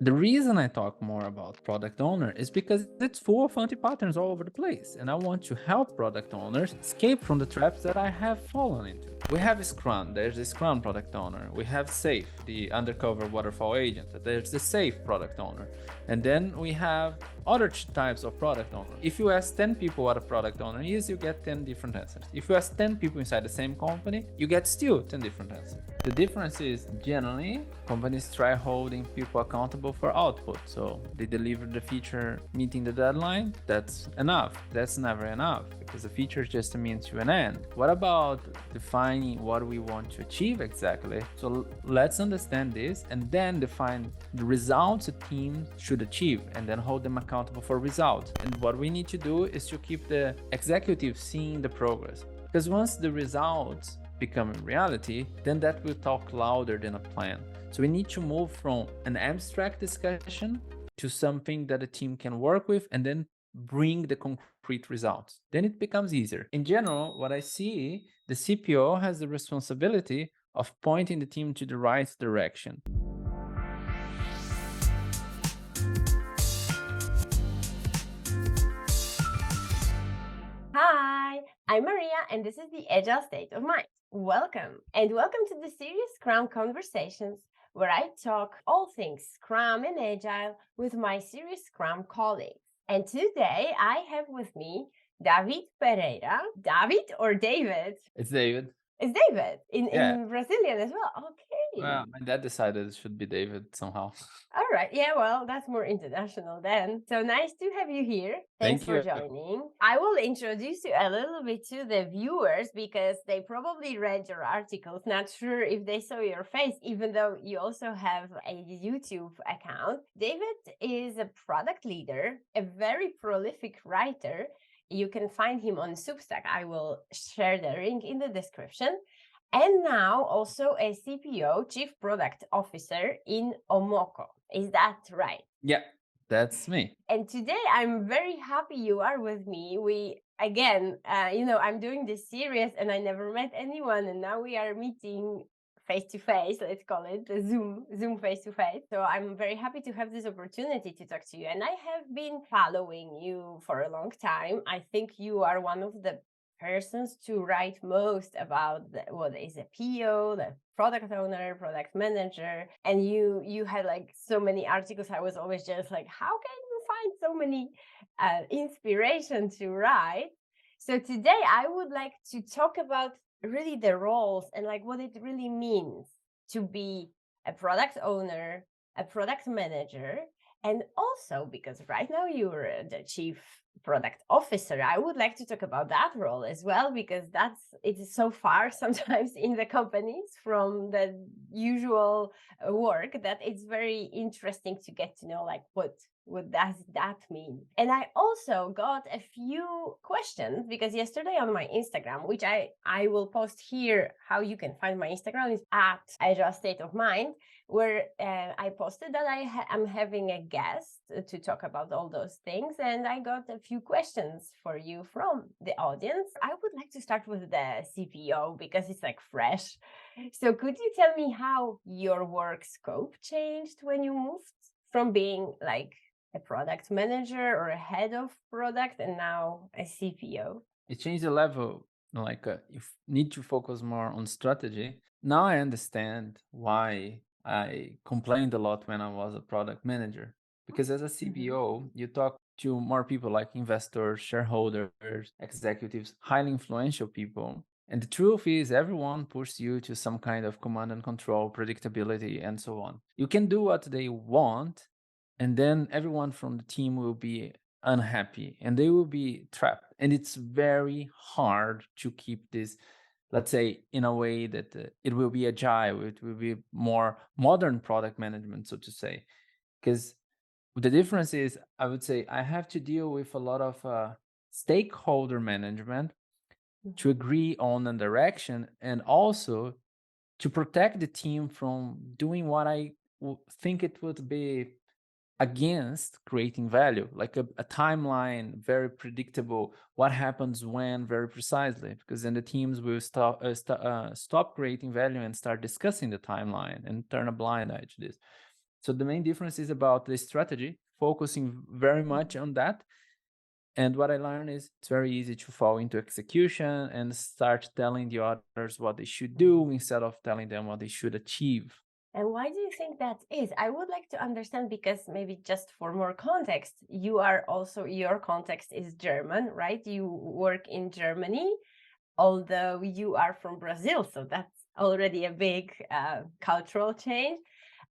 The reason I talk more about product owner is because it's full of anti-patterns all over the place, and I want to help product owners escape from the traps that I have fallen into. We have Scrum, there's the Scrum product owner. We have Safe, the undercover waterfall agent. There's the Safe product owner. And then we have other types of product owner. If you ask 10 people what a product owner is, you get 10 different answers. If you ask 10 people inside the same company, you get still 10 different answers. The difference is generally companies try holding people accountable for output. So they deliver the feature meeting the deadline. That's enough. That's never enough because the feature is just a means to an end. What about defining what we want to achieve exactly? So let's understand this and then define the results a team should achieve and then hold them accountable for results. And what we need to do is to keep the executive seeing the progress. Because once the results become reality, then that will talk louder than a plan. So we need to move from an abstract discussion to something that a team can work with and then bring the concrete results. Then it becomes easier. In general, what I see, the CPO has the responsibility of pointing the team to the right direction. Hi, I'm Maria, and this is the Agile State of Mind. Welcome, and welcome to the series Scrum Conversations, where I talk all things Scrum and Agile with my serious Scrum colleagues. And today I have with me David Pereira. David or David? It's David. It's David in Brazilian as well. Okay. Well, my dad decided it should be David somehow. All right. Yeah, well, that's more international then. So nice to have you here. Thanks Thank you. for joining. I will introduce you a little bit to the viewers because they probably read your articles. Not sure if they saw your face, even though you also have a YouTube account. David is a product leader, a very prolific writer. You can find him on Substack. I will share the link in the description. And now also a CPO, Chief Product Officer in omoqo. Is that right? Yeah, that's me. And today I'm very happy you are with me. We again, I'm doing this series and I never met anyone, and now we are meeting face to face. Let's call it the Zoom face to face. So I'm very happy to have this opportunity to talk to you. And I have been following you for a long time. I think you are one of the persons to write most about what is a PO, the product owner, product manager, and you had like so many articles. I was always just like, how can you find so many inspiration to write? So today I would like to talk about really the roles and like what it really means to be a product owner, a product manager, and also because right now you're the chief product officer, I would like to talk about that role as well, because it is so far sometimes in the companies from the usual work that it's very interesting to get to know like what does that mean. And I also got a few questions because yesterday on my Instagram, which I will post here, how you can find my Instagram is at Agile State of Mind, where I posted that I'm having a guest to talk about all those things. And I got a few questions for you from the audience. I would like to start with the CPO because it's like fresh. So could you tell me how your work scope changed when you moved from being like a product manager or a head of product and now a CPO? It changed the level. Like you need to focus more on strategy. Now I understand why I complained a lot when I was a product manager. Because as a CPO, you talk to more people like investors, shareholders, executives, highly influential people. And the truth is, everyone pushes you to some kind of command and control, predictability, and so on. You can do what they want, and then everyone from the team will be unhappy and they will be trapped. And it's very hard to keep this, let's say, in a way that it will be agile, it will be more modern product management, so to say. Because the difference is, I would say, I have to deal with a lot of stakeholder management to agree on a direction and also to protect the team from doing what I think it would be against creating value, like a timeline, very predictable, what happens when, very precisely, because then the teams will stop creating value and start discussing the timeline and turn a blind eye to this. So the main difference is about the strategy, focusing very much on that. And what I learned is it's very easy to fall into execution and start telling the others what they should do instead of telling them what they should achieve. And why do you think that is? I would like to understand, because maybe just for more context, you are also, your context is German, right? You work in Germany, although you are from Brazil. So that's already a big cultural change.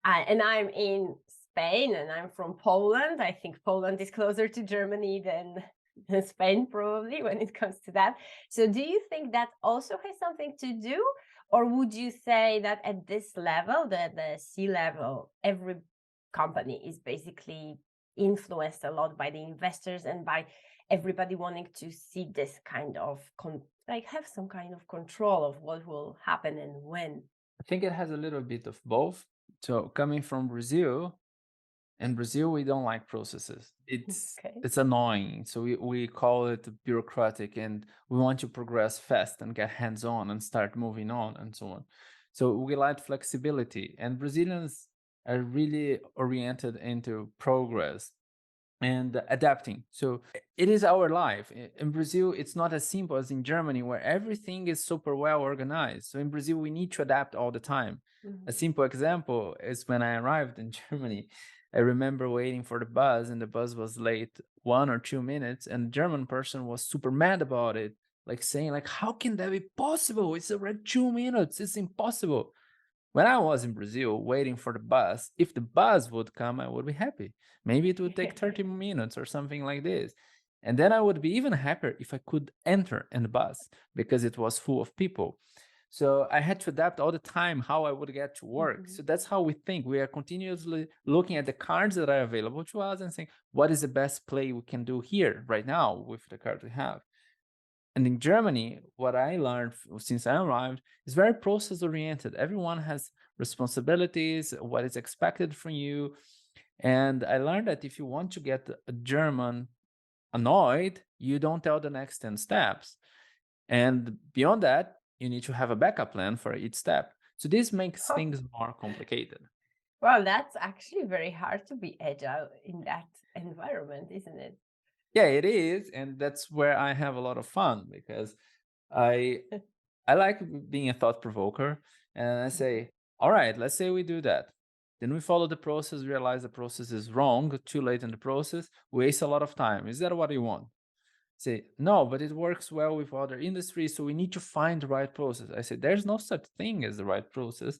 And I'm in Spain and I'm from Poland. I think Poland is closer to Germany than Spain, probably, when it comes to that. So do you think that also has something to do? Or would you say that at this level, the C-level, every company is basically influenced a lot by the investors and by everybody wanting to see this kind of, have some kind of control of what will happen and when? I think it has a little bit of both. So coming from Brazil, in Brazil, we don't like processes. Okay. It's annoying. So we call it bureaucratic, and we want to progress fast and get hands-on and start moving on and so on. So we like flexibility, and Brazilians are really oriented into progress and adapting. So it is our life. In Brazil, it's not as simple as in Germany, where everything is super well organized. So in Brazil, we need to adapt all the time. A simple example is when I arrived in Germany, I remember waiting for the bus, and the bus was late 1 or 2 minutes, and the German person was super mad about it, like saying, like, how can that be possible? It's already 2 minutes. It's impossible. When I was in Brazil waiting for the bus, if the bus would come, I would be happy. Maybe it would take 30 minutes or something like this. And then I would be even happier if I could enter in the bus because it was full of people. So I had to adapt all the time how I would get to work. So that's how we think. We are continuously looking at the cards that are available to us and saying, what is the best play we can do here right now with the cards we have? And in Germany, what I learned since I arrived is very process oriented. Everyone has responsibilities, what is expected from you. And I learned that if you want to get a German annoyed, you don't tell the next 10 steps. And beyond that, you need to have a backup plan for each step. So this makes Oh, things more complicated. well, that's actually very hard to be agile in that environment, isn't it? Yeah, it is. And that's where I have a lot of fun because I I like being a thought provoker, and I say, all right, let's say we do that. Then we follow the process, realize the process is wrong, too late in the process, waste a lot of time. Is that what you want? Say, no, but it works well with other industries, so we need to find the right process. I say, there's no such thing as the right process.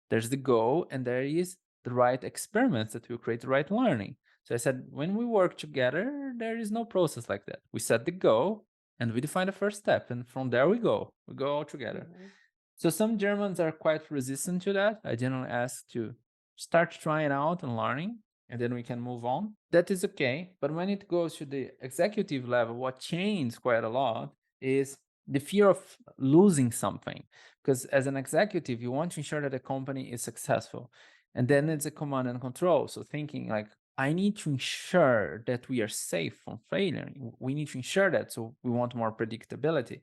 There's the goal, and there is the right experiments that will create the right learning. So I said, when we work together, there is no process like that. We set the goal and we define the first step, and from there we go. We go all together. So some Germans are quite resistant to that. I generally ask to start trying out and learning, and then we can move on. That is okay. But when it goes to the executive level, what changes quite a lot is the fear of losing something. Because as an executive, you want to ensure that the company is successful. And then it's a command and control. So thinking like, I need to ensure that we are safe from failure. We need to ensure that. So we want more predictability.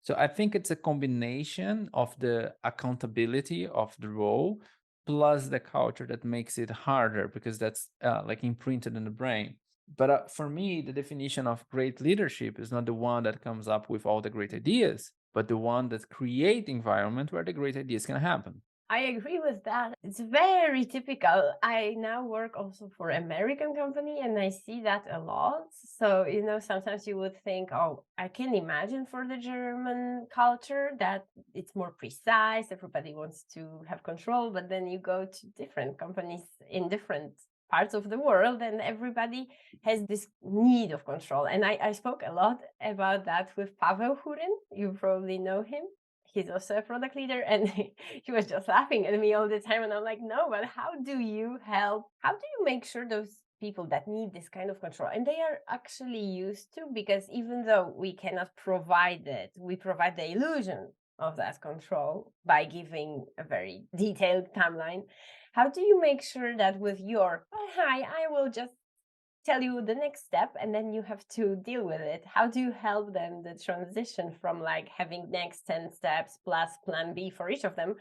So I think it's a combination of the accountability of the role plus the culture that makes it harder because that's like imprinted in the brain. But for me, the definition of great leadership is not the one that comes up with all the great ideas, but the one that create environment where the great ideas can happen. I agree with that. It's very typical. I now work also for American company and I see that a lot. So, sometimes you would think, oh, I can imagine for the German culture that it's more precise, everybody wants to have control, but then you go to different companies in different parts of the world and everybody has this need of control. And I spoke a lot about that with Pavel Hurin. You probably know him. He's also a product leader, and he was just laughing at me all the time. And I'm like, no, but how do you help? How do you make sure those people that need this kind of control, and they are actually used to, because even though we cannot provide it, we provide the illusion of that control by giving a very detailed timeline. How do you make sure that with your, oh, hi, I will just tell you the next step and then you have to deal with it? How do you help them the transition from like having next 10 steps plus plan B for each of them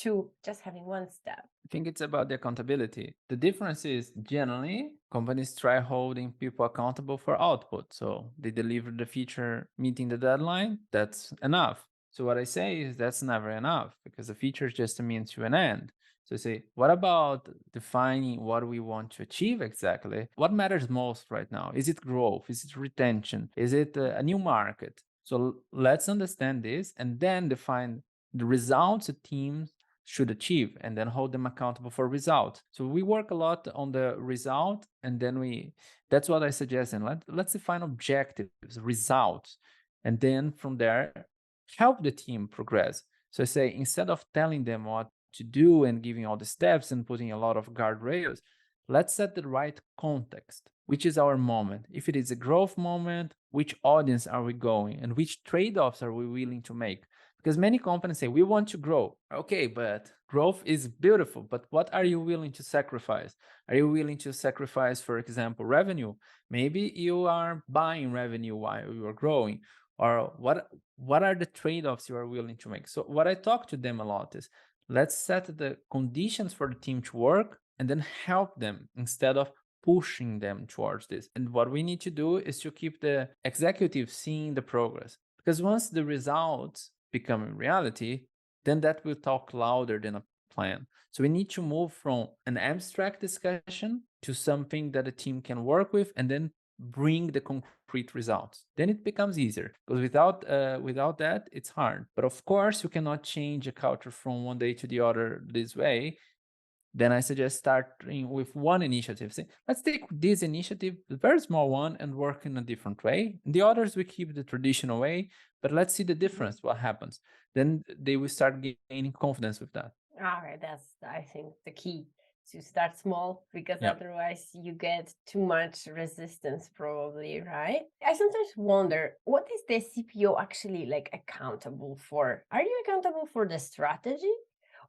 to just having one step? I think it's about the accountability. The difference is generally companies try holding people accountable for output. So they deliver the feature meeting the deadline, that's enough. So what I say is that's never enough because the feature is just a means to an end. So I say, what about defining what we want to achieve exactly? What matters most right now? Is it growth? Is it retention? Is it a new market? So let's understand this and then define the results a team should achieve and then hold them accountable for results. So we work a lot on the result and then that's what I suggest. And let's define objectives, results, and then from there, help the team progress. So I say, instead of telling them what to do and giving all the steps and putting a lot of guardrails, let's set the right context, which is our moment. If it is a growth moment, which audience are we going and which trade-offs are we willing to make? Because many companies say, we want to grow. Okay, but growth is beautiful, but what are you willing to sacrifice? Are you willing to sacrifice, for example, revenue? Maybe you are buying revenue while you are growing. Or what are the trade-offs you are willing to make? So what I talk to them a lot is, let's set the conditions for the team to work and then help them instead of pushing them towards this. And what we need to do is to keep the executive seeing the progress. Because once the results become reality, then that will talk louder than a plan. So we need to move from an abstract discussion to something that a team can work with and then bring the concrete results. Then it becomes easier because without that, it's hard. But of course, you cannot change a culture from one day to the other this way. Then I suggest starting with one initiative. Say, let's take this initiative, a very small one, and work in a different way. The others we keep the traditional way, but let's see the difference, what happens. Then they will start gaining confidence with that. All right, that's, I think, the key, to start small, because Yeah. otherwise you get too much resistance, probably, right? I sometimes wonder, what is the CPO actually like accountable for? Are you accountable for the strategy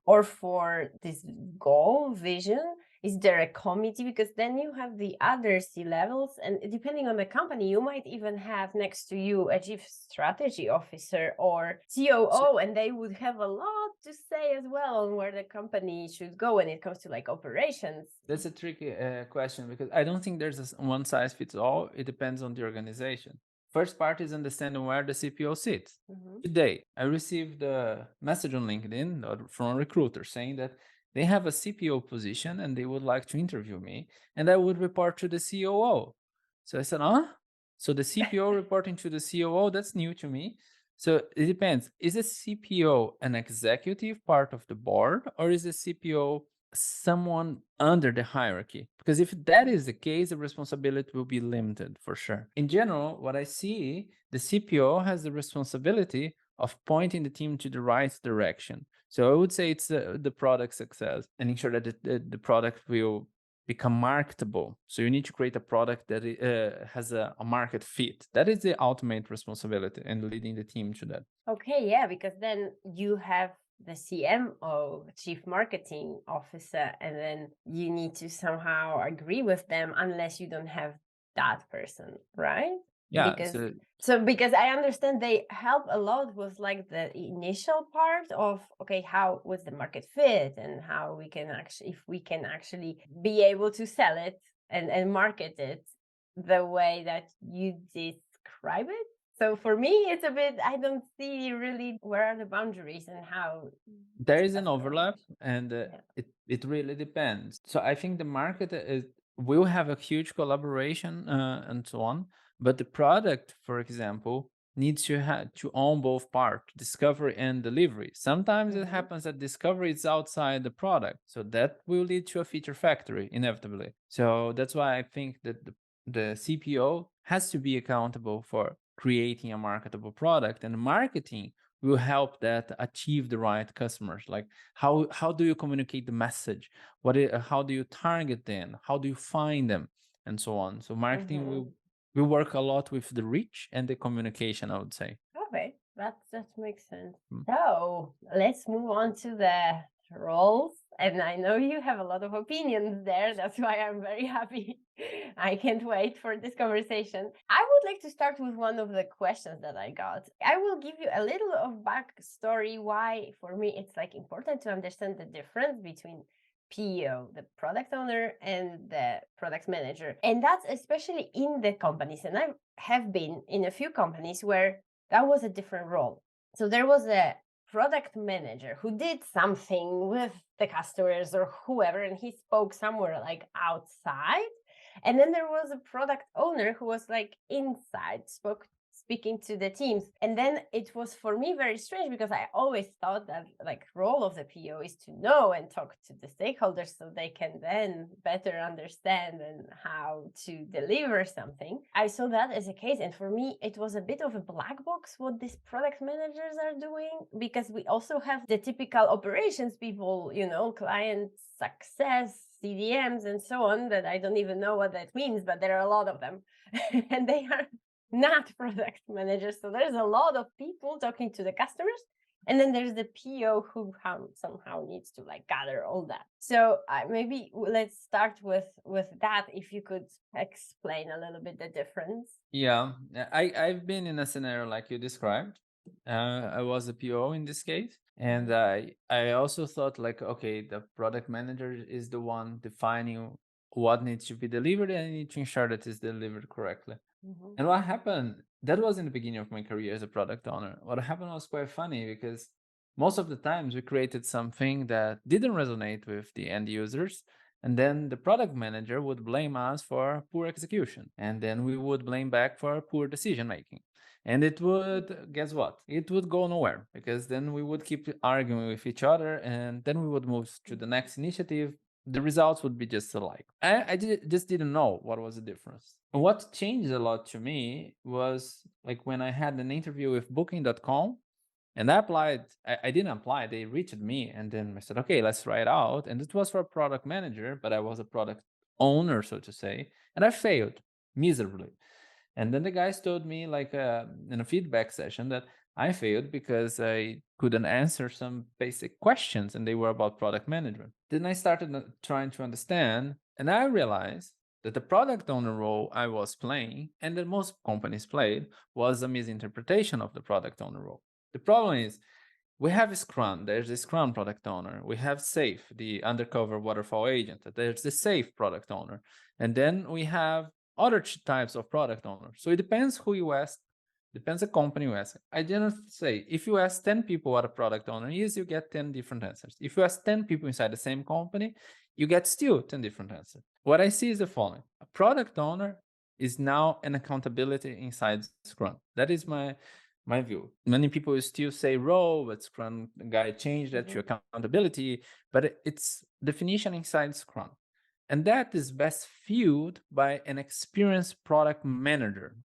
or for this goal, vision? Is there a committee? Because then you have the other C levels, and depending on the company, you might even have next to you a chief strategy officer or COO, and they would have a lot to say as well on where the company should go when it comes to like operations. That's a tricky question because I don't think there's a one size fits all. It depends on the organization. First part is understanding where the CPO sits. Today, I received a message on LinkedIn from a recruiter saying that they have a CPO position and they would like to interview me, and I would report to the COO. So I said, huh? So the CPO reporting to the COO, that's new to me. So it depends. Is a CPO an executive part of the board, or is a CPO someone under the hierarchy? Because if that is the case, the responsibility will be limited for sure. In general, what I see, the CPO has the responsibility of pointing the team to the right direction. So I would say it's the product success and ensure that the product will become marketable. So you need to create a product that has a market fit. That is the ultimate responsibility, and leading the team to that. Okay, yeah, because then you have the CMO, Chief Marketing Officer, and then you need to somehow agree with them unless you don't have that person, right? Yeah. Because I understand they help a lot with like the initial part of, okay, how was the market fit and how we can actually, if we can actually be able to sell it and market it the way that you describe it. So for me, it's a bit, I don't see really where are the boundaries and how. There is an overlap, escalate. and Yeah. it really depends. So I think the market will have a huge collaboration and so on, but the product, for example, needs to own both parts, discovery and delivery. Sometimes it happens that discovery is outside the product, so that will lead to a feature factory inevitably. So that's why I think that the CPO has to be accountable for creating a marketable product, and marketing will help that achieve the right customers. Like how do you communicate the message? How do you target them? How do you find them? And so on. So marketing will work a lot with the reach and the communication, I would say. Okay, that makes sense. So let's move on to the roles, and I know you have a lot of opinions there. That's why I'm very happy. I can't wait for this conversation. I would like to start with one of the questions that I got. I will give you a little of backstory why, for me, it's like important to understand the difference between PO, the product owner, and the product manager. And that's especially in the companies. And I have been in a few companies where that was a different role. So there was a product manager who did something with the customers or whoever, and he spoke somewhere like outside. And then there was a product owner who was like inside, speaking to the teams. And then it was for me very strange because I always thought that like role of the PO is to know and talk to the stakeholders so they can then better understand and how to deliver something. I saw that as a case, and for me it was a bit of a black box what these product managers are doing, because we also have the typical operations people, client success, CDMs and so on, that I don't even know what that means, but there are a lot of them. And they are not product managers. So there's a lot of people talking to the customers. And then there's the PO who somehow needs to like gather all that. So maybe let's start with that. If you could explain a little bit the difference. Yeah, I've been in a scenario like you described. I was a PO in this case, and I also thought like, okay, the product manager is the one defining what needs to be delivered, and I need to ensure that it's delivered correctly. And what happened, that was in the beginning of my career as a product owner. What happened was quite funny because most of the times we created something that didn't resonate with the end users. And then the product manager would blame us for poor execution. And then we would blame back for poor decision making. And it would, guess what? It would go nowhere because then we would keep arguing with each other and then we would move to the next initiative. The results would be just alike. Just didn't know what was the difference. What changed a lot to me was like when I had an interview with Booking.com and I applied. I didn't apply, they reached me and then I said, okay, let's try it out. And it was for a product manager, but I was a product owner, so to say, and I failed miserably. And then the guys told me, like in a feedback session, that I failed because I couldn't answer some basic questions and they were about product management. Then I started trying to understand, and I realized that the product owner role I was playing and that most companies played was a misinterpretation of the product owner role. The problem is we have Scrum, there's the Scrum product owner. We have Safe, the undercover waterfall agent. There's the Safe product owner. And then we have other types of product owners. So it depends who you ask, depends the company you ask. I generally say, if you ask 10 people what a product owner is, you get 10 different answers. If you ask 10 people inside the same company, you get still 10 different answers. What I see is the following. A product owner is now an accountability inside Scrum. That is my view. Many people still say role, but Scrum guy changed that to accountability, but it's definition inside Scrum. And that is best fueled by an experienced product manager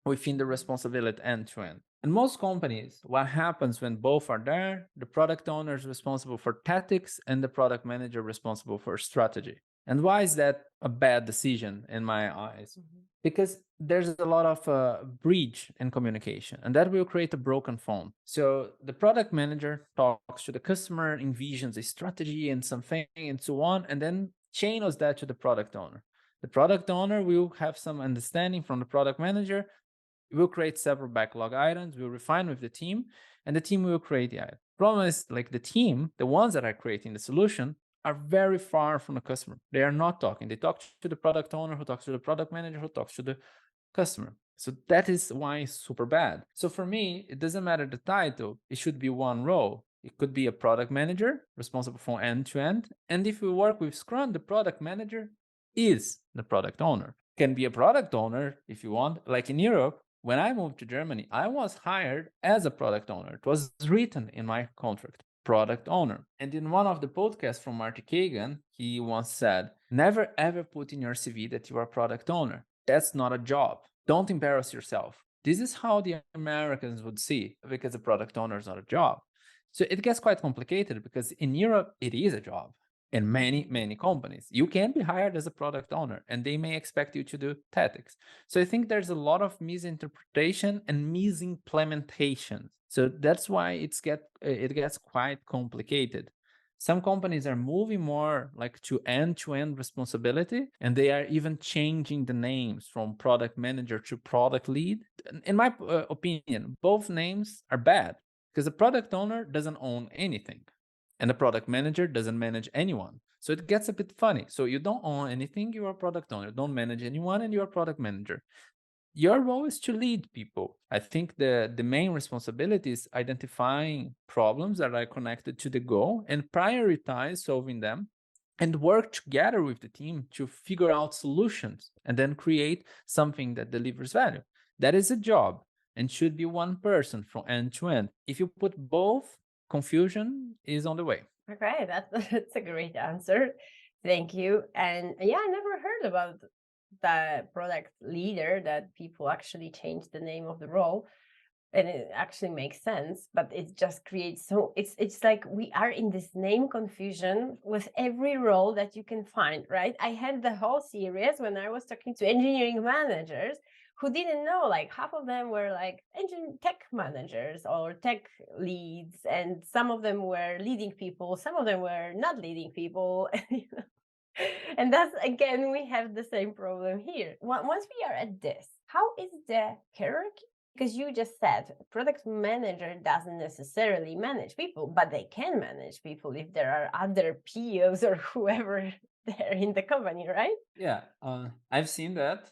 within the responsibility end to end. In most companies, what happens when both are there, the product owner is responsible for tactics and the product manager responsible for strategy. And why is that a bad decision in my eyes? Because there's a lot of breach in communication, and that will create a broken phone. So the product manager talks to the customer, envisions a strategy and something and so on, and then channels that to the product owner. The product owner will have some understanding from the product manager. We'll create several backlog items, we'll refine with the team, and the team will create the item. Problem is, like the team, the ones that are creating the solution, are very far from the customer. They are not talking. They talk to the product owner, who talks to the product manager, who talks to the customer. So that is why it's super bad. So for me, it doesn't matter the title. It should be one role. It could be a product manager responsible for end to end. And if we work with Scrum, the product manager is the product owner. Can be a product owner if you want. Like in Europe, when I moved to Germany, I was hired as a product owner. It was written in my contract, product owner. And in one of the podcasts from Marty Kagan, he once said, never ever put in your CV that you are a product owner. That's not a job. Don't embarrass yourself. This is how the Americans would see, because a product owner is not a job. So it gets quite complicated because in Europe, it is a job. In many companies, you can be hired as a product owner and they may expect you to do tactics. So I think there's a lot of misinterpretation and misimplementation. So that's why it gets quite complicated. Some companies are moving more like to end-to-end responsibility, and they are even changing the names from product manager to product lead. In my opinion, both names are bad because the product owner doesn't own anything and the product manager doesn't manage anyone. So it gets a bit funny. So you don't own anything, you are a product owner. Don't manage anyone, and you're a product manager. Your role is to lead people. I think the main responsibility is identifying problems that are connected to the goal and prioritize solving them and work together with the team to figure out solutions and then create something that delivers value. That is a job and should be one person from end to end. If you put both, confusion is on the way. Okay, that's a great answer. Thank you. And yeah, I never heard about the product leader, that people actually change the name of the role. And it actually makes sense, but it just creates it's like we are in this name confusion with every role that you can find, right? I had the whole series when I was talking to engineering managers who didn't know, like half of them were like tech managers or tech leads, and some of them were leading people, some of them were not leading people. And that's, again, we have the same problem here. Once we are at this, how is the hierarchy? Because you just said product manager doesn't necessarily manage people, but they can manage people if there are other POs or whoever there in the company, right? Yeah, I've seen that.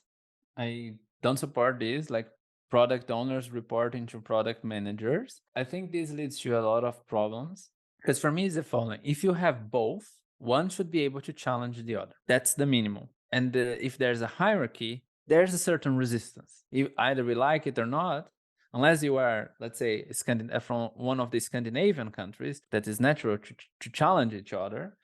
I don't support this, like product owners reporting to product managers. I think this leads to a lot of problems. Because for me, it's the following: if you have both, one should be able to challenge the other. That's the minimum. And if there's a hierarchy, there's a certain resistance. Either we like it or not, unless you are, let's say, from one of the Scandinavian countries, that is natural to challenge each other,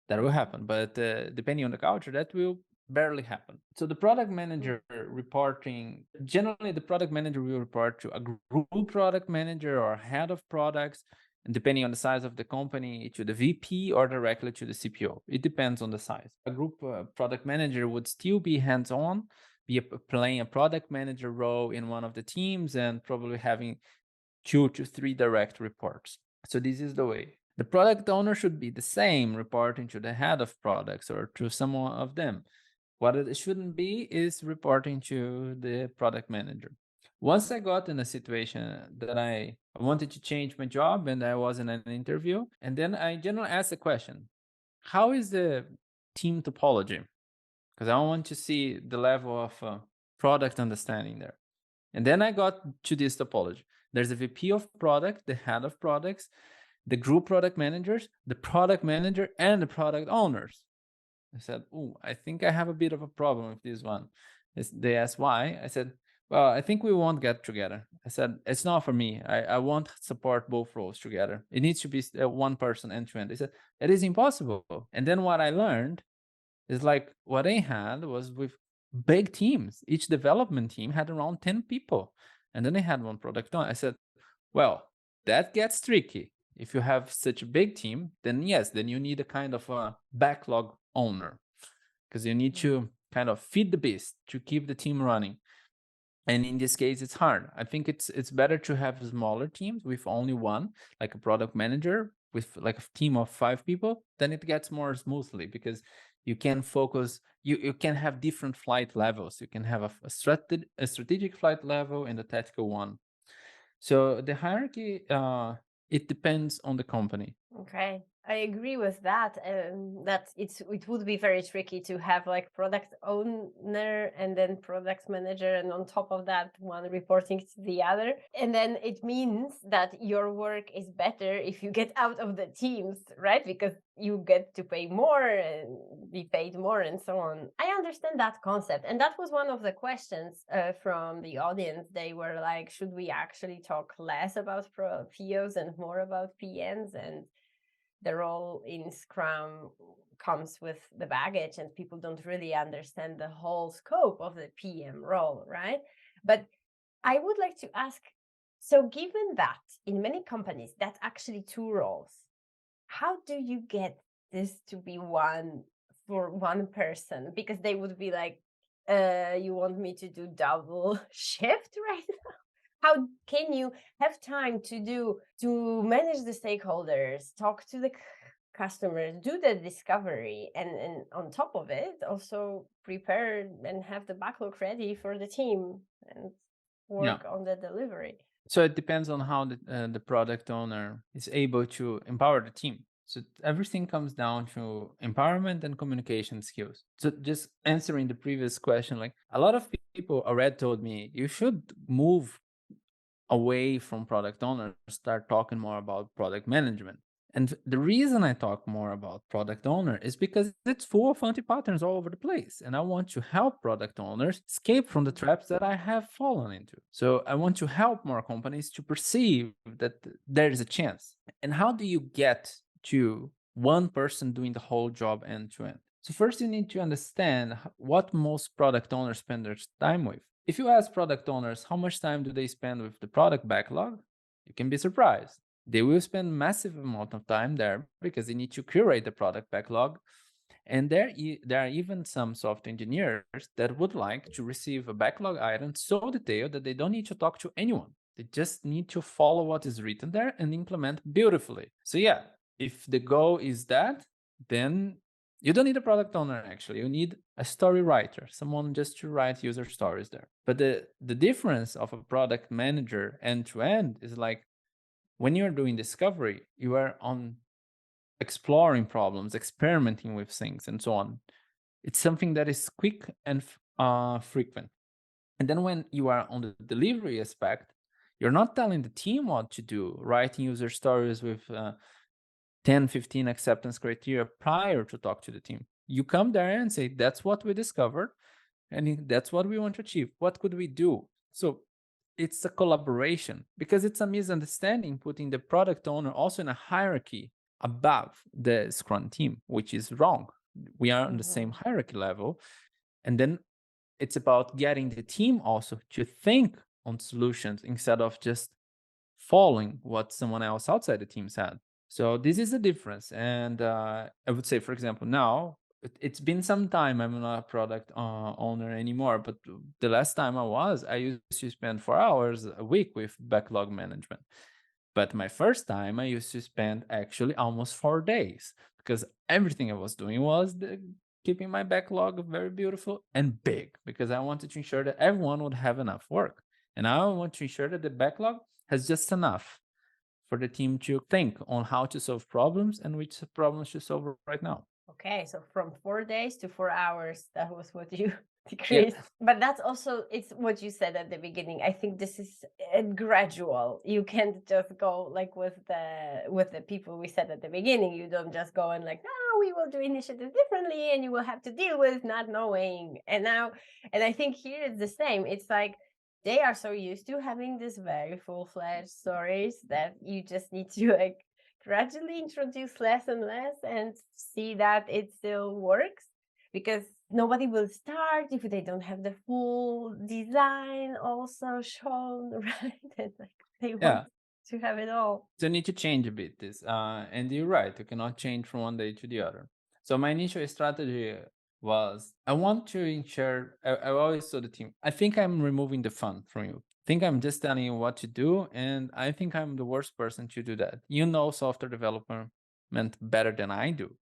that will happen. But depending on the culture, that will barely happen. So the product manager reporting, generally the product manager will report to a group product manager or head of products, and depending on the size of the company, to the VP or directly to the CPO. It depends on the size. A group product manager would still be hands-on, playing a product manager role in one of the teams, and probably having 2 to 3 direct reports. So this is the way. The product owner should be the same, reporting to the head of products or to someone of them. What it shouldn't be is reporting to the product manager. Once I got in a situation that I wanted to change my job and I was in an interview, and then I generally asked the question, how is the team topology? Because I want to see the level of product understanding there. And then I got to this topology. There's a VP of product, the head of products, the group product managers, the product manager, and the product owners. I said, oh, I think I have a bit of a problem with this one. They asked why. I said, well, I think we won't get together. I said, it's not for me. I won't support both roles together. It needs to be one person end to end. They said, that is impossible. And then what I learned is like what they had was with big teams. Each development team had around 10 people. And then they had one product owner. I said, well, that gets tricky. If you have such a big team, then yes, then you need a kind of a backlog owner, because you need to kind of feed the beast to keep the team running. And in this case, it's hard. I think it's better to have smaller teams with only one, like a product manager with like a team of 5 people. Then it gets more smoothly because you can focus. You can have different flight levels. You can have a strategic flight level and a tactical one. So the hierarchy, it depends on the company. Okay, I agree with that. That it would be very tricky to have like product owner and then product manager, and on top of that, one reporting to the other. And then it means that your work is better if you get out of the teams, right? Because you get to pay more and be paid more and so on. I understand that concept. And that was one of the questions from the audience. They were like, should we actually talk less about POs and more about PMs? And the role in Scrum comes with the baggage, and people don't really understand the whole scope of the PM role, right? But I would like to ask, so given that in many companies, that's actually 2 roles, how do you get this to be one for one person? Because they would be like, you want me to do double shift right now? How can you have time to manage the stakeholders, talk to the customers do the discovery and on top of it also prepare and have the backlog ready for the team and Yeah. work on the delivery. So it depends on how the product owner is able to empower the team. So everything comes down to empowerment and communication skills. So just answering the previous question, like a lot of people already told me you should move away from product owners, start talking more about product management. And the reason I talk more about product owner is because it's full of anti-patterns all over the place. And I want to help product owners escape from the traps that I have fallen into. So I want to help more companies to perceive that there is a chance. And how do you get to one person doing the whole job end to end? So first you need to understand what most product owners spend their time with. If you ask product owners how much time do they spend with the product backlog, you can be surprised. They will spend massive amount of time there because they need to curate the product backlog. And there are even some software engineers that would like to receive a backlog item so detailed that they don't need to talk to anyone. They just need to follow what is written there and implement beautifully. So yeah, if the goal is that, then you don't need a product owner actually. You need a story writer, someone just to write user stories there. But the difference of a product manager end to end is like when you're doing discovery, you are on exploring problems, experimenting with things, and so on. It's something that is quick and frequent. And then when you are on the delivery aspect, you're not telling the team what to do, writing user stories with 10, 15 acceptance criteria prior to talk to the team. You come there and say, that's what we discovered, and that's what we want to achieve. What could we do? So it's a collaboration because it's a misunderstanding putting the product owner also in a hierarchy above the Scrum team, which is wrong. We are on the same hierarchy level. And then it's about getting the team also to think on solutions instead of just following what someone else outside the team said. So this is the difference. And I would say, for example, now it's been some time. I'm not a product owner anymore, but the last time I used to spend 4 hours a week with backlog management. But my first time, I used to spend actually almost 4 days because everything I was doing was keeping my backlog very beautiful and big because I wanted to ensure that everyone would have enough work. And I want to ensure that the backlog has just enough for the team to think on how to solve problems and which problems to solve right now. Okay, so from 4 days to 4 hours, that was what you Yeah. decreased. But that's also, it's what you said at the beginning. I think this is gradual. You can't just go like with the people we said at the beginning. You don't just go and like, no, we will do initiatives differently, and you will have to deal with not knowing. And now, and I think here it's the same. It's like they are so used to having this very full-fledged stories that you just need to like gradually introduce less and less and see that it still works, because nobody will start if they don't have the full design also shown, right? And like they want Yeah. to have it all. So you need to change a bit this. And you're right, you cannot change from one day to the other. So my initial strategy was I want to ensure, I always told the team, I think I'm removing the fun from you. I think I'm just telling you what to do. And I think I'm the worst person to do that. You know software development better than I do.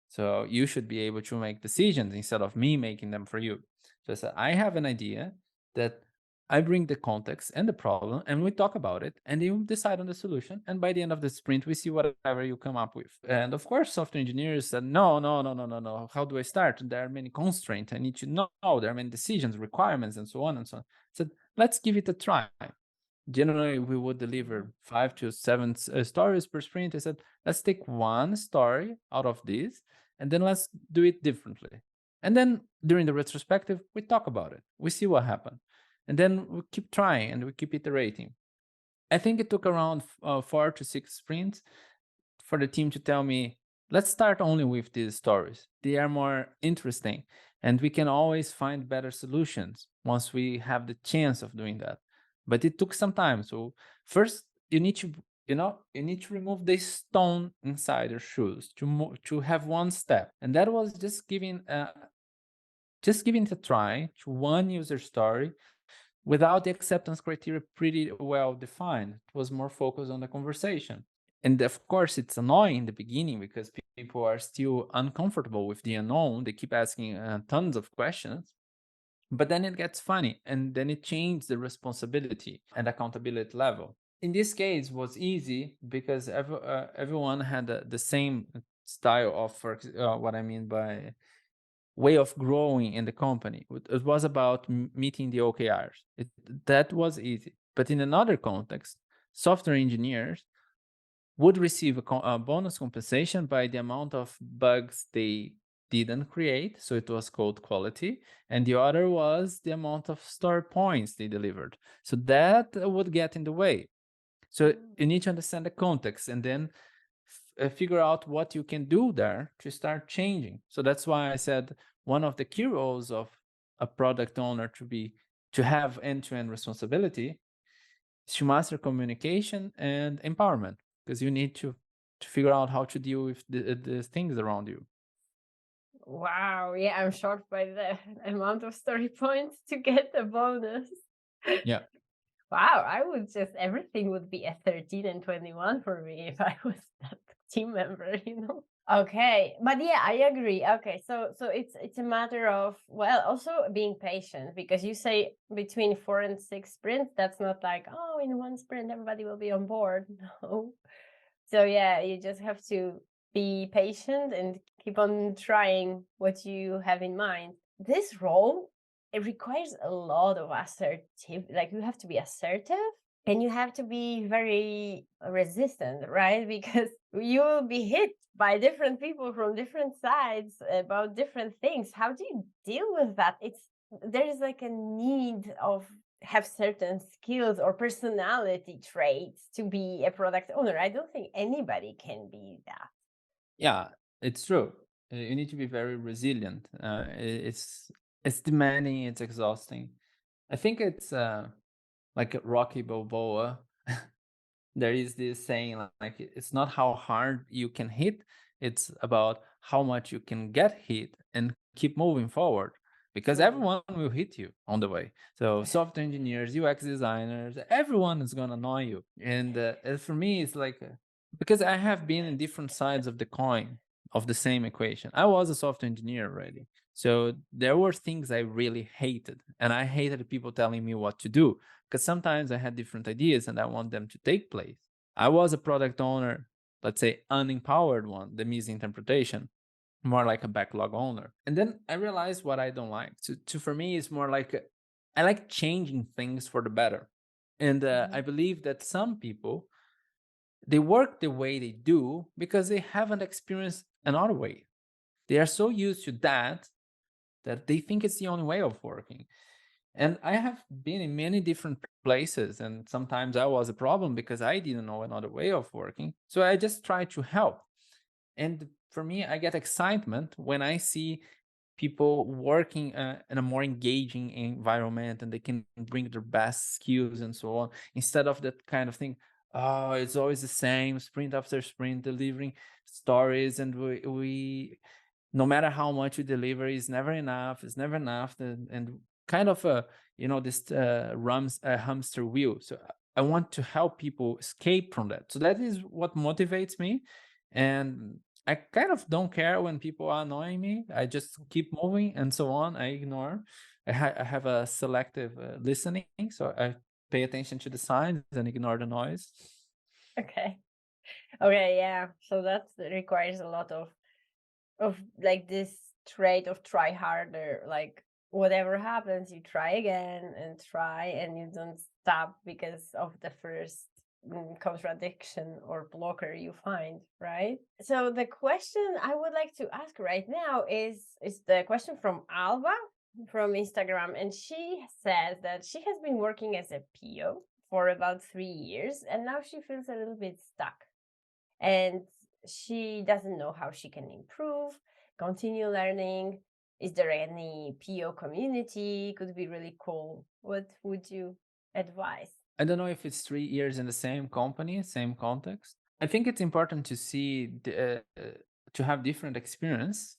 So you should be able to make decisions instead of me making them for you. So I said, I have an idea that I bring the context and the problem and we talk about it and you decide on the solution. And by the end of the sprint, we see whatever you come up with. And of course, software engineers said, no, no, no, no, no, no. How do I start? There are many constraints. I need to know. There are many decisions, requirements, and so on and so on. I said, let's give it a try. Generally, we would deliver 5 to 7 stories per sprint. I said, let's take one story out of this and then let's do it differently. And then during the retrospective, we talk about it. We see what happened. And then we keep trying and we keep iterating. I think it took around 4 to 6 sprints for the team to tell me, let's start only with these stories. They are more interesting and we can always find better solutions once we have the chance of doing that. But it took some time. So first you need to, you need to remove the stone inside your shoes to have one step. And that was just giving it a try to one user story without the acceptance criteria pretty well defined. It was more focused on the conversation. And of course, it's annoying in the beginning because people are still uncomfortable with the unknown. They keep asking tons of questions, but then it gets funny, and then it changes the responsibility and accountability level. In this case, was easy because everyone had the same style of what I mean by way of growing in the company. It was about meeting the OKRs. That was easy. But in another context, software engineers would receive a bonus compensation by the amount of bugs they didn't create. So it was code quality. And the other was the amount of story points they delivered. So that would get in the way. So you need to understand the context and then figure out what you can do there to start changing. So that's why I said one of the key roles of a product owner to have end-to-end responsibility is to master communication and empowerment, because you need to figure out how to deal with the things around you. Wow, yeah, I'm shocked by the amount of story points to get a bonus. Yeah. Wow, I would just everything would be a 13 and 21 for me if I was that team member, you know. Okay, but yeah, I agree. Okay, so it's a matter of, well, also being patient, because you say between 4 and 6 sprints, that's not like, oh, in one sprint everybody will be on board. No. So yeah, you just have to be patient and keep on trying what you have in mind. This role, it requires a lot of assertive, like you have to be assertive and you have to be very resistant, right? Because you will be hit by different people from different sides about different things. How do you deal with that? There is like a need of have certain skills or personality traits to be a product owner. I don't think anybody can be that. Yeah, it's true. You need to be very resilient. It's demanding, it's exhausting. I think it's like Rocky Balboa. There is this saying like it's not how hard you can hit, it's about how much you can get hit and keep moving forward, because everyone will hit you on the way. So software engineers, UX designers, everyone is going to annoy you. And for me it's like because I have been in different sides of the coin of the same equation. I was a software engineer already, so there were things I really hated, and I hated people telling me what to do, because sometimes I had different ideas and I want them to take place. I was a product owner, let's say unempowered one, the misinterpretation, more like a backlog owner. And then I realized what I don't like. For me, it's more like I like changing things for the better. And I believe that some people, they work the way they do because they haven't experienced another way. They are so used to that they think it's the only way of working. And I have been in many different places, and sometimes I was a problem because I didn't know another way of working. So I just try to help. And for me, I get excitement when I see people working in a more engaging environment and they can bring their best skills and so on, instead of that kind of thing. Oh, it's always the same, sprint after sprint, delivering stories, and we no matter how much you deliver, it's never enough. It's never enough, and kind of a this hamster wheel. So I want to help people escape from that. So that is what motivates me, and I kind of don't care when people are annoying me. I just keep moving and so on. I ignore. I have a selective listening, so I pay attention to the signs and ignore the noise. Okay. Okay, yeah. So that requires a lot of like this trait of try harder, like whatever happens you try again and try, and you don't stop because of the first contradiction or blocker you find, right? So the question I would like to ask right now is the question from Alba from Instagram, and she says that she has been working as a PO for about 3 years and now she feels a little bit stuck, and she doesn't know how she can improve, continue learning. Is there any PO community? Could be really cool. What would you advise? I don't know if it's 3 years in the same company, same context. I think it's important to see to have different experience.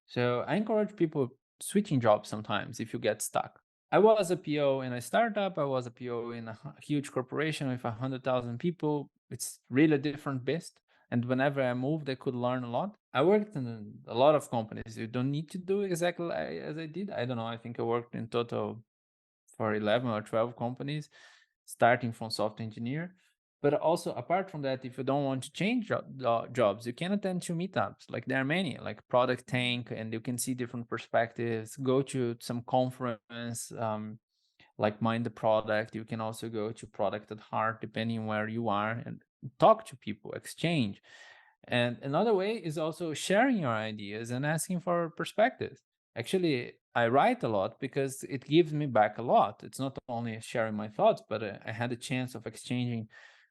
So I encourage people switching jobs sometimes if you get stuck. I was a PO in a startup. I was a PO in a huge corporation with 100,000 people. It's really a different beast. And whenever I moved, I could learn a lot. I worked in a lot of companies. You don't need to do exactly as I did. I don't know. I think I worked in total for 11 or 12 companies, starting from software engineer. But also, apart from that, if you don't want to change jobs, you can attend to meetups. Like there are many, like Product Tank, and you can see different perspectives. Go to some conference, like Mind the Product. You can also go to Product at Heart, depending where you are, and talk to people, exchange. And another way is also sharing your ideas and asking for perspectives. Actually, I write a lot because it gives me back a lot. It's not only sharing my thoughts, but I had a chance of exchanging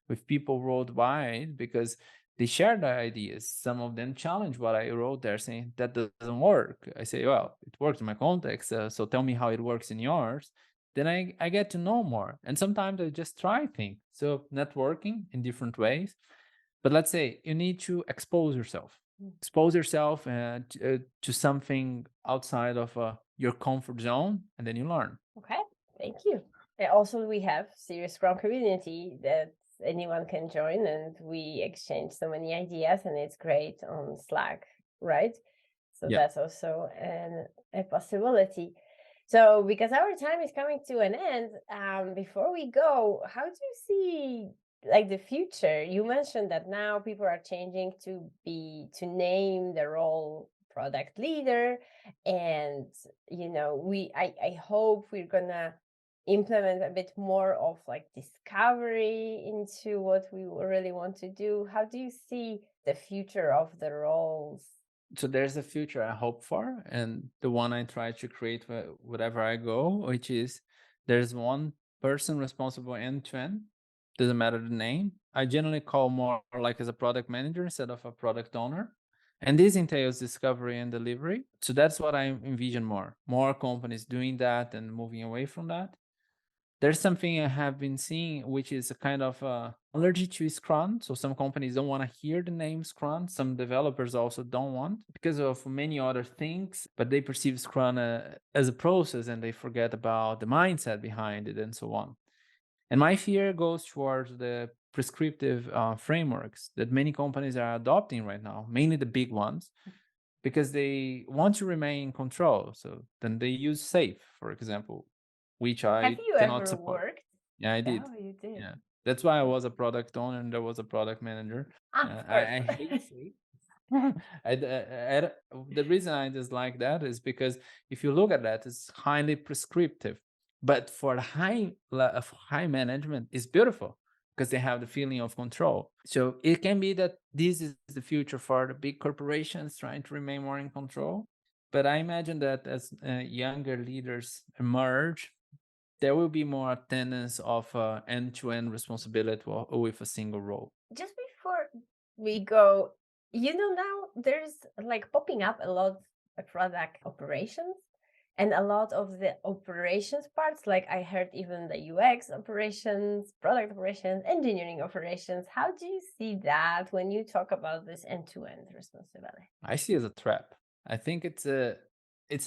with people worldwide because they share their ideas. Some of them challenge what I wrote there, saying that doesn't work. I say, well, it works in my context, so tell me how it works in yours. Then I get to know more. And sometimes I just try things. So networking in different ways. But let's say you need to expose yourself to something outside of your comfort zone, and then you learn. Okay, thank you. And also, we have serious Scrum community that anyone can join, and we exchange so many ideas, and it's great on Slack, right? So Yeah. that's also a possibility. So because our time is coming to an end, before we go, how do you see like the future? You mentioned that now people are changing to name the role product leader, and I hope we're gonna implement a bit more of like discovery into what we really want to do. How do you see the future of the roles? So there's a future I hope for, and the one I try to create wherever I go, which is there's one person responsible end to end. Doesn't matter the name. I generally call more like as a product manager instead of a product owner. And this entails discovery and delivery. So that's what I envision more companies doing that and moving away from that. There's something I have been seeing, which is a kind of allergy to Scrum. So some companies don't want to hear the name Scrum. Some developers also don't want because of many other things, but they perceive Scrum as a process and they forget about the mindset behind it and so on. And my fear goes towards the prescriptive frameworks that many companies are adopting right now, mainly the big ones, because they want to remain in control. So then they use SAFe, for example, which Have I you cannot ever support. worked? Yeah, I did. Oh, you did. Yeah, that's why I was a product owner and there was a product manager. Of course. I hate SAFe. The reason I dislike that is because if you look at that, it's highly prescriptive. But for high management, it's beautiful because they have the feeling of control. So it can be that this is the future for the big corporations trying to remain more in control. But I imagine that as younger leaders emerge, there will be more attendance of end-to-end responsibility with a single role. Just before we go, now there's like popping up a lot of product operations and a lot of the operations parts. Like I heard even the UX operations, product operations, engineering operations. How do you see that when you talk about this end-to-end responsibility? I see it as a trap. I think it's a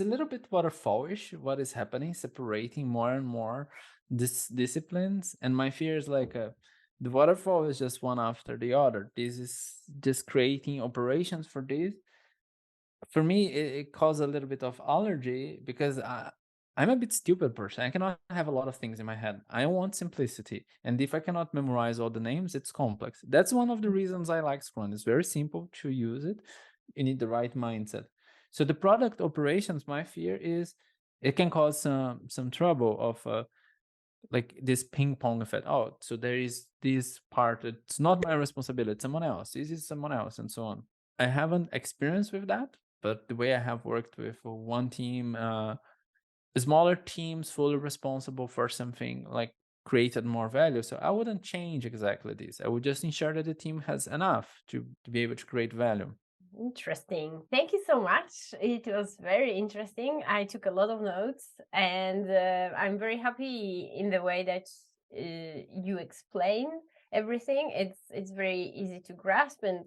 little bit waterfallish what is happening, separating more and more disciplines. And my fear is like the waterfall is just one after the other. This is just creating operations for this. For me, it caused a little bit of allergy because I'm a bit stupid person. I cannot have a lot of things in my head. I want simplicity. And if I cannot memorize all the names, it's complex. That's one of the reasons I like Scrum. It's very simple to use it. You need the right mindset. So the product operations, my fear is it can cause some trouble of like this ping pong effect. Oh, so there is this part. It's not my responsibility. It's someone else. This is someone else, and so on. I haven't experienced with that, but the way I have worked with one team, smaller teams fully responsible for something like created more value. So I wouldn't change exactly this. I would just ensure that the team has enough to be able to create value. Interesting. Thank you so much. It was very interesting. I took a lot of notes, and I'm very happy in the way that you explain everything. It's very easy to grasp, and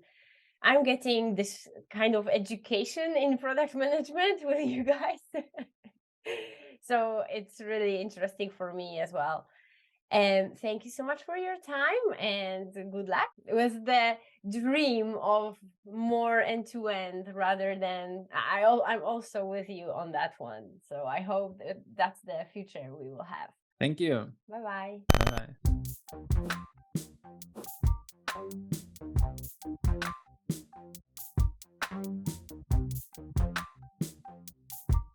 I'm getting this kind of education in product management with you guys. So it's really interesting for me as well. And thank you so much for your time and good luck. It was the dream of more end-to-end rather than I'm also with you on that one. So I hope that that's the future we will have. Thank you. Bye-bye. Bye bye.